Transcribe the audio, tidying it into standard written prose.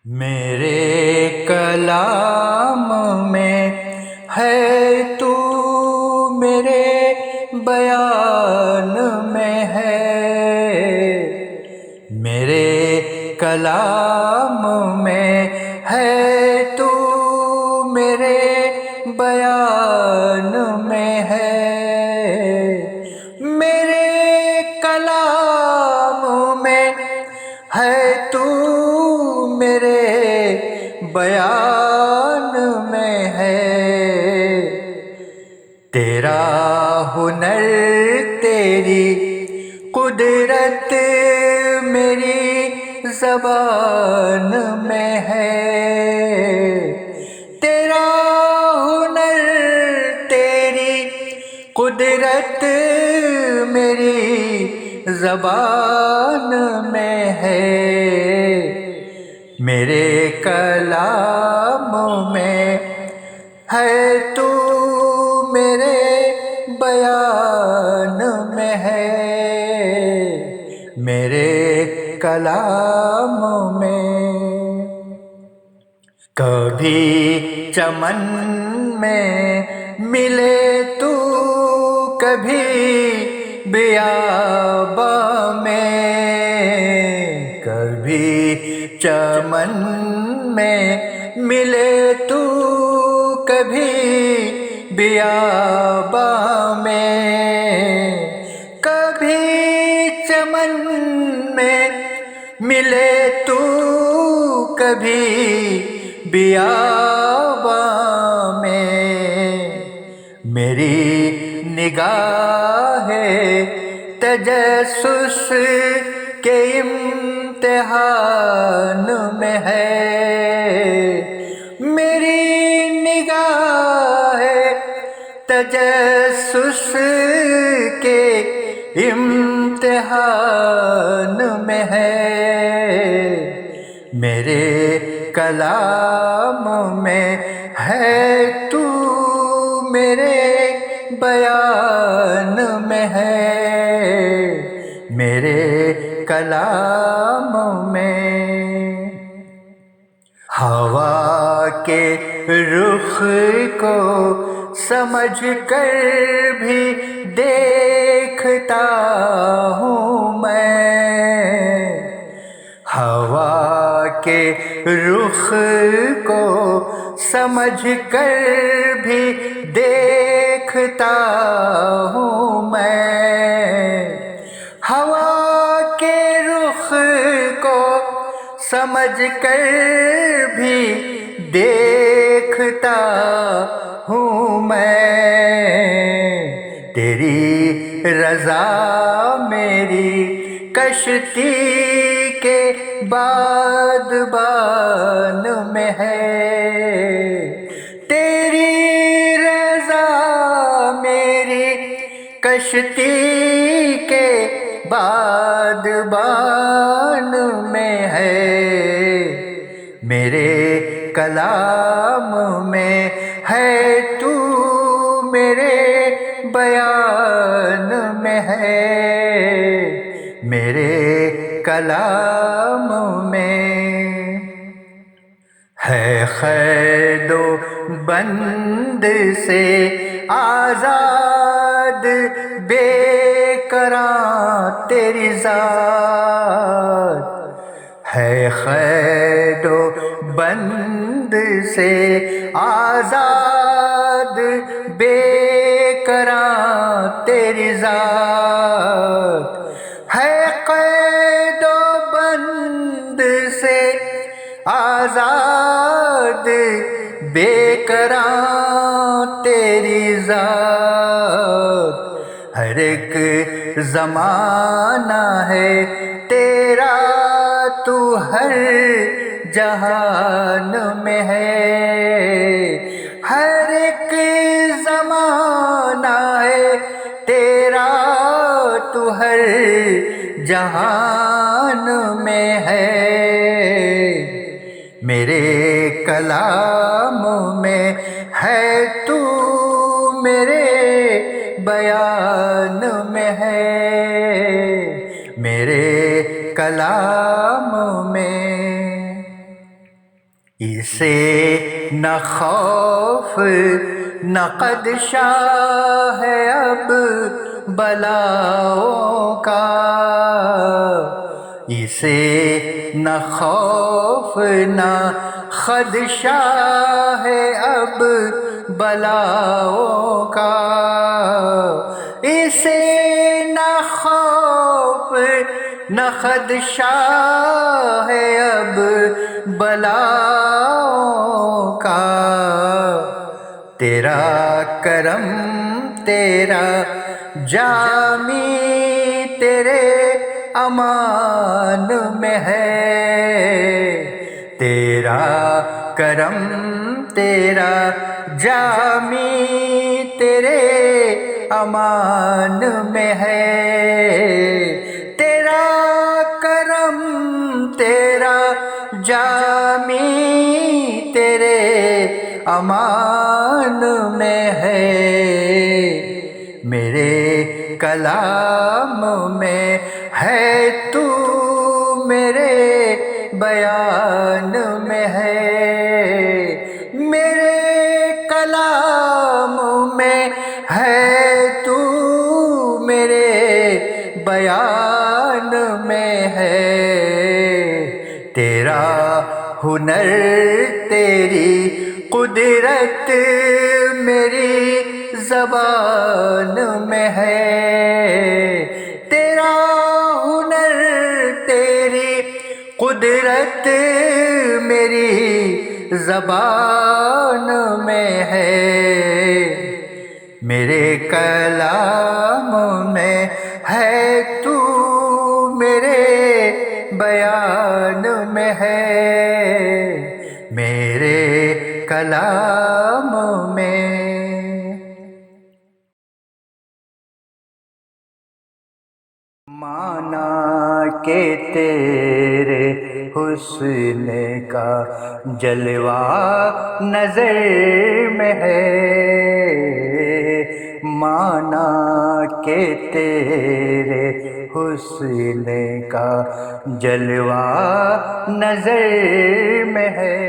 میرے کلام میں ہے تو، میرے بیان میں ہے۔ میرے کلام میں ہے تو، میرے بیان میں ہے۔ میرے کلام میں ہے تو، میرے بیان میں ہے۔ تیرا ہنر، تیری قدرت میری زبان میں ہے۔ تیرا ہنر، تیری قدرت میری زبان میں ہے۔ میرے کلام میں ہے تو، میرے بیان میں ہے۔ میرے کلام میں کبھی چمن میں ملے تو، کبھی بیاباں میں۔ کبھی چمن میں ملے تو، کبھی بیاباں میں۔ کبھی چمن میں ملے تو، کبھی بیاباں میں۔ میری نگاہ تجسس کے امتحان میں ہے۔ میری نگاہ تجسس کے امتحان میں ہے۔ میرے کلام میں ہے تو، میرے بیان میں ہے۔ میرے کلام میں ہوا کے رخ کو سمجھ کر بھی دیکھتا ہوں میں۔ ہوا کے رخ کو سمجھ کر بھی دیکھتا ہوں میں۔ ہوا کے رخ کو سمجھ کر بھی دیکھتا ہوں میں۔ تیری رضا میری کشتی کے بادبان میں ہے۔ تیری رضا میری کشتی کے بادبان میں ہے۔ میرے کلام میں ہے تو، میرے بیان میں ہے۔ میرے کلام میں ہے قید و بند سے آزاد بے قرار تیری ذات۔ ہے قید و بند سے آزاد بے قرار تیری ذات۔ ہے قید و بند سے آزاد بے قرار تیری ذات۔ ہر ایک زمانہ ہے تیرا تو، ہر جہان میں ہے۔ ہر ایک زمانہ ہے تیرا تو، ہر جہان میں ہے۔ میرے کلام میں ہے تو، میرے بیان میں ہے۔ میرے کلام میں اسے نہ خوف نہ خدشہ ہے اب بلاؤں کا، اسے نہ خوف نہ خدشہ ہے اب بلاؤں کا، اسے نہ خوف نہ خدشہ ہے اب بلاؤں کا، تیرا کرم تیرا جامی تیرے امان میں ہے، تیرا کرم تیرا جامی تیرے امان میں ہے، تیرا کرم تیرا جامی تیرے امان میں ہے، میرے کلام میں ہے تو میرے بیان میں ہے، میرے کلام میں ہے تو میرے بیان میں ہے، تیرا ہنر تیری قدرت میری زبان میں ہے، تیرا ہنر تیری قدرت میری زبان میں ہے، میرے کلام میں ہے تو میرے بیان میں ہے، میرے کلام میں۔ مانا کہ تیرے حسن کا جلوہ نظر میں ہے، مانا کہ تیرے حسن کا جلوہ نظر میں ہے،